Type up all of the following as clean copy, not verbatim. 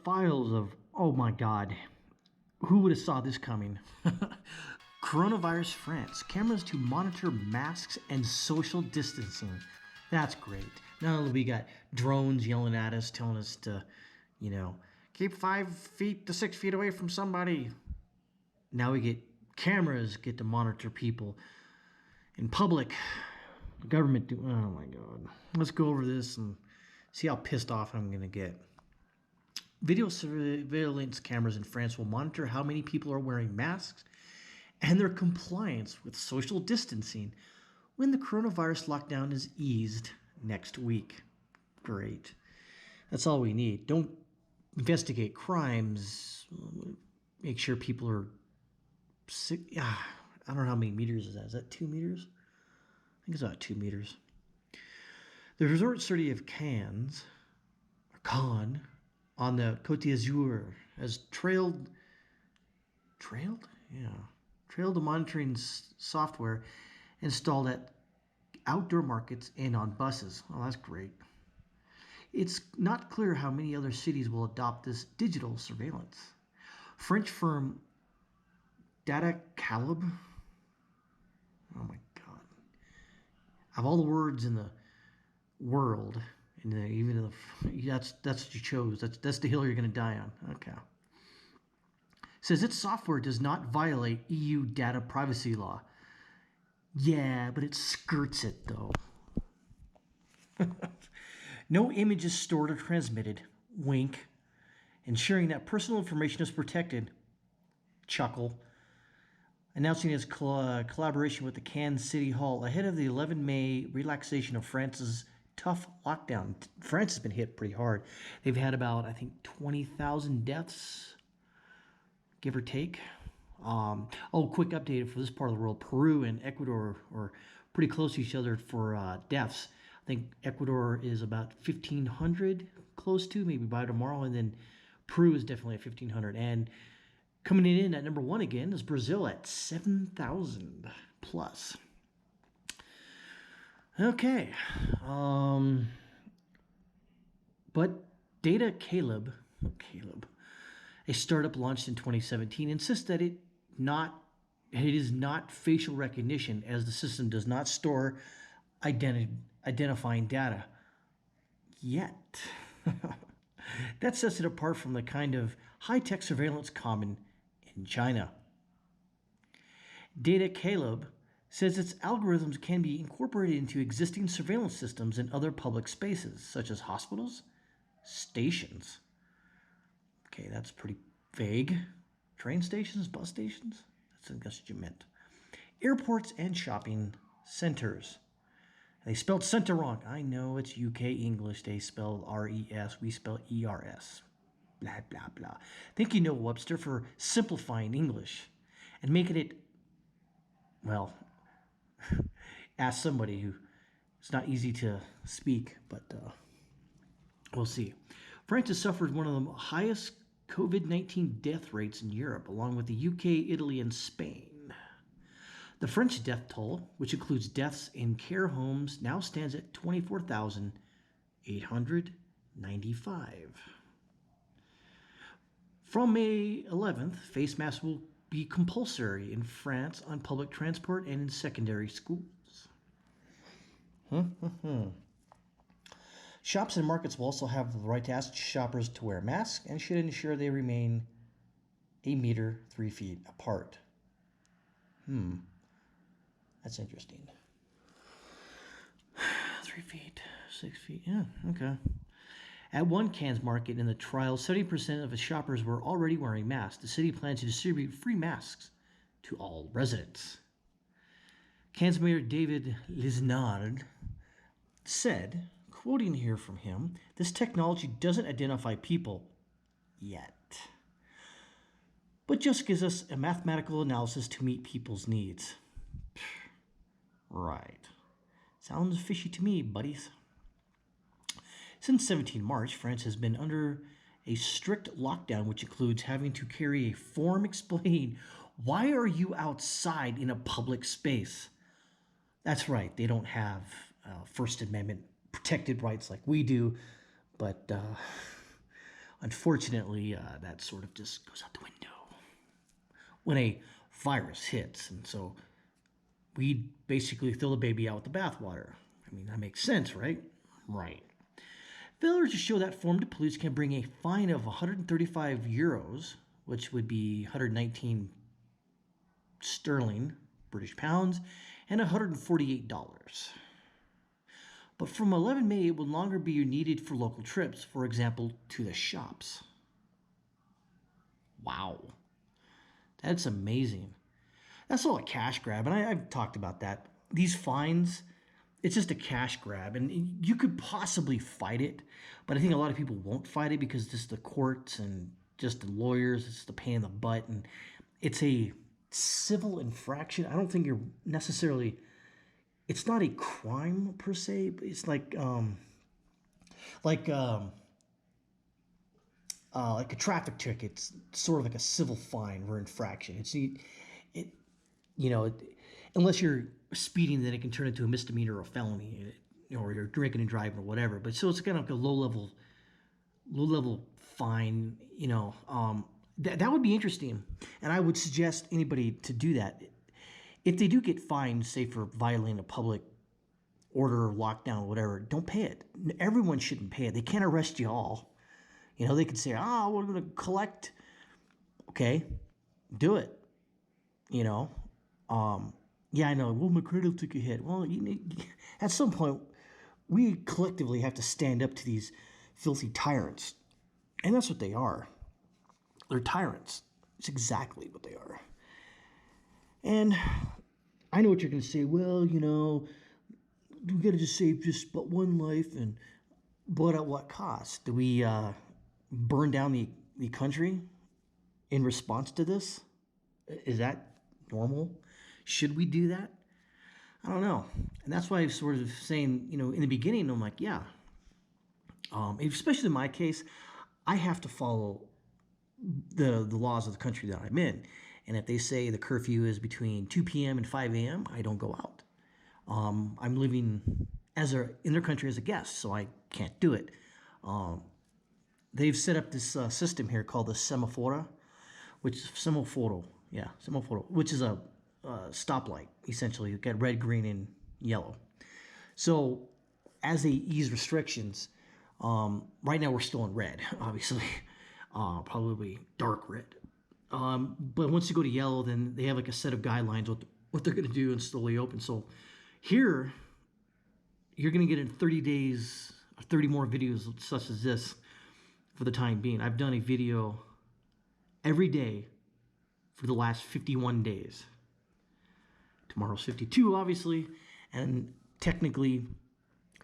files of, oh my God, who would have saw this coming? Coronavirus France, cameras to monitor masks and social distancing. That's great. Not only we got drones yelling at us, telling us to, keep 5 feet to 6 feet away from somebody. Now we get cameras get to monitor people in public. The government do. Oh my God. Let's go over this and see how pissed off I'm going to get. Video surveillance cameras in France will monitor how many people are wearing masks and their compliance with social distancing when the coronavirus lockdown is eased next week. Great. That's all we need. Don't investigate crimes. Make sure people are sick. I don't know how many meters is that. Is that 2 meters? I think it's about 2 meters. The resort city of Cannes on the Côte d'Azur has trailed the monitoring software installed at outdoor markets and on buses. Oh, that's great. It's not clear how many other cities will adopt this digital surveillance. French firm Data Calib. Oh my God. Of all the words in the world, that's what you chose. That's the hill you're going to die on. Okay. Says its software does not violate EU data privacy law. Yeah, but it skirts it though. No images stored or transmitted. Wink. Ensuring that personal information is protected. Chuckle. Announcing its collaboration with the Cannes City Hall ahead of the 11 May relaxation of France's tough lockdown. France has been hit pretty hard. They've had about, I think, 20,000 deaths, give or take. Quick update for this part of the world. Peru and Ecuador are pretty close to each other for deaths. I think Ecuador is about 1,500 close to, maybe by tomorrow, and then Peru is definitely at 1,500. And coming in at number 1 again is Brazil at 7,000 plus. Okay. But Data Calib, a startup launched in 2017, insists that it is not facial recognition, as the system does not store identifying data yet. That sets it apart from the kind of high-tech surveillance common in China. Data Calib says its algorithms can be incorporated into existing surveillance systems in other public spaces, such as hospitals, stations. Okay, that's pretty vague. Train stations, bus stations? That's what you meant. Airports and shopping centers. They spelled center wrong. I know it's UK English. They spell R-E-S. We spell E-R-S. Blah, blah, blah. Thank you, Noah Webster, for simplifying English and making it, well, ask somebody who it's not easy to speak, but we'll see. France has suffered one of the highest COVID-19 death rates in Europe, along with the UK, Italy, and Spain. The French death toll, which includes deaths in care homes, now stands at 24,895. From May 11th, face masks will be compulsory in France on public transport and in secondary schools. Shops and markets will also have the right to ask shoppers to wear masks and should ensure they remain 1 meter 3 feet apart. That's interesting. 3 feet, 6 feet, yeah, okay. At one Cannes market in the trial, 70% of its shoppers were already wearing masks. The city plans to distribute free masks to all residents. Cannes Mayor David Lisnard said, quoting here from him, "This technology doesn't identify people yet, but just gives us a mathematical analysis to meet people's needs." Right. Sounds fishy to me, buddies. Since 17 March, France has been under a strict lockdown, which includes having to carry a form explaining why are you outside in a public space. That's right, they don't have First Amendment protected rights like we do, but Unfortunately, that sort of just goes out the window when a virus hits. And so we basically throw the baby out with the bathwater. I mean, that makes sense, right? Right. Failure to show that form to police can bring a fine of 135 euros, which would be 119 sterling, British pounds, and $148. But from 11 May, it will no longer be needed for local trips, for example, to the shops. Wow. That's amazing. That's all a cash grab, and I've talked about that. These fines, it's just a cash grab, and you could possibly fight it, but I think a lot of people won't fight it because just the courts and just the lawyers, it's the pain in the butt, and it's a civil infraction. I don't think you're necessarily, it's not a crime per se, but it's like like a traffic ticket. It's sort of like a civil fine or infraction. It you know, unless you're speeding, then it can turn into a misdemeanor or a felony, or you're drinking and driving or whatever. But so it's kind of like a low level fine. That would be interesting, and I would suggest anybody to do that. If they do get fined, say for violating a public order or lockdown or whatever, don't pay it. Everyone shouldn't pay it. They can't arrest you all. They could say, we're going to collect. Okay, do it. Yeah, I know. Well, my credit took a hit. Well, at some point, we collectively have to stand up to these filthy tyrants. And that's what they are. They're tyrants. It's exactly what they are. And I know what you're going to say. Well, we got to just save just but one life, but at what cost? Do we burn down the country in response to this? Is that normal? Should we do that? I don't know. And that's why I'm sort of saying, in the beginning, I'm like, yeah. Especially in my case, I have to follow the laws of the country that I'm in. And if they say the curfew is between 2 p.m. and 5 a.m., I don't go out. I'm living in their country as a guest, so I can't do it. They've set up this system here called the semaphoro, which is a stoplight, essentially. You get red, green, and yellow. So as they ease restrictions, right now we're still in red, obviously, probably dark red. But once you go to yellow, then they have like a set of guidelines what they're going to do and slowly open. So here, you're going to get in 30 days, 30 more videos such as this for the time being. I've done a video every day for the last 51 days. Tomorrow's 52, obviously, and technically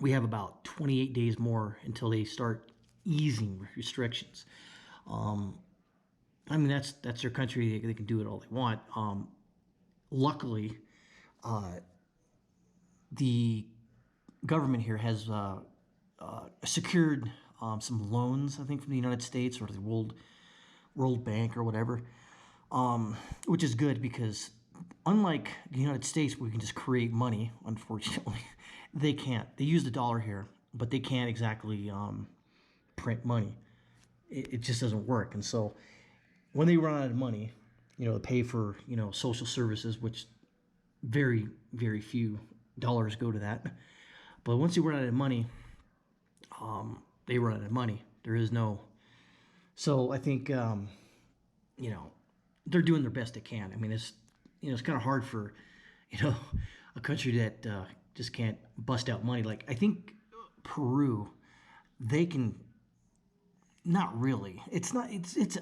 we have about 28 days more until they start easing restrictions. I mean, that's their country. They can do it all they want. Luckily, the government here has secured some loans, I think, from the United States or the World Bank or whatever, which is good because unlike the United States, where we can just create money, unfortunately, they can't. They use the dollar here, but they can't exactly print money. It just doesn't work. And so when they run out of money, to pay for, social services, which very, very few dollars go to that. But once they run out of money, they run out of money. There is no. So I think, they're doing their best they can. I mean, it's kind of hard for, a country that just can't bust out money. Like, I think Peru, they can, not really.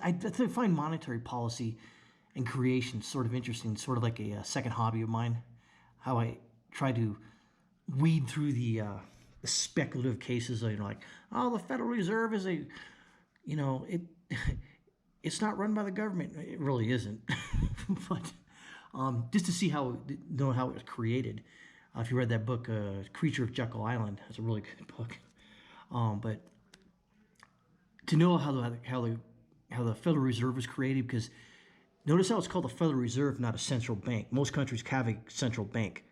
I find monetary policy and creation sort of interesting, sort of like a second hobby of mine, how I try to weed through the speculative cases, like, the Federal Reserve is it's not run by the government. It really isn't. But just to see how it was created. If you read that book, Creature of Jekyll Island, that's a really good book. But to know how the Federal Reserve was created, because notice how it's called the Federal Reserve, not a central bank. Most countries have a central bank,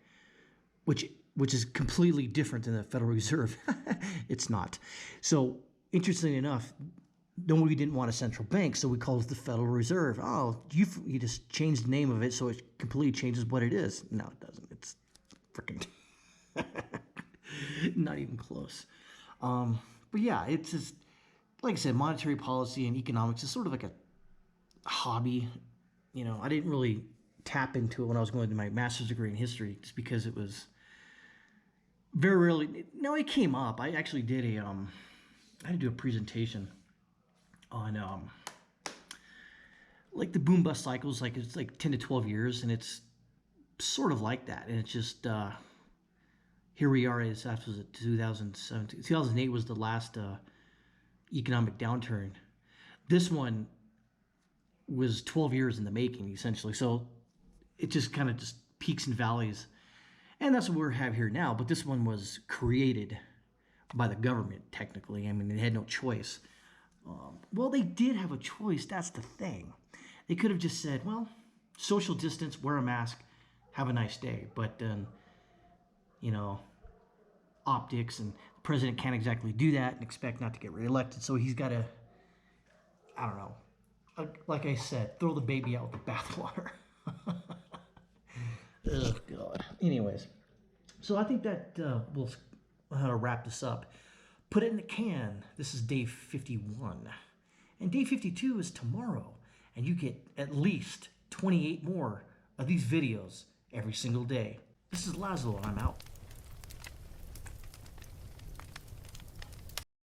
which is completely different than the Federal Reserve. It's not. So interestingly enough, nobody didn't want a central bank, so we called it the Federal Reserve. Oh, you just changed the name of it so it completely changes what it is. No, it doesn't. It's freaking not even close. But yeah, it's just like I said, monetary policy and economics is sort of like a hobby. You know, I didn't really tap into it when I was going to my master's degree in history, just because it was very rarely. No, it came up. I actually did I had to do a presentation on like the boom bust cycles. Like it's like 10 to 12 years, and it's sort of like that. And it's just here we are. It's after 2017, 2008 was the last economic downturn. This one was 12 years in the making, essentially. So it just kind of just peaks and valleys. And that's what we have here now. But this one was created by the government, technically. I mean, they had no choice. Well, they did have a choice. That's the thing. They could have just said, well, social distance, wear a mask, have a nice day. But then, you know, optics, and the president can't exactly do that and expect not to get reelected. So he's got to, I don't know, like I said, throw the baby out with the bathwater. Oh, God. Anyways, so I think that we'll wrap this up. Put it in the can. This is day 51. And day 52 is tomorrow. And you get at least 28 more of these videos every single day. This is Laszlo, and I'm out.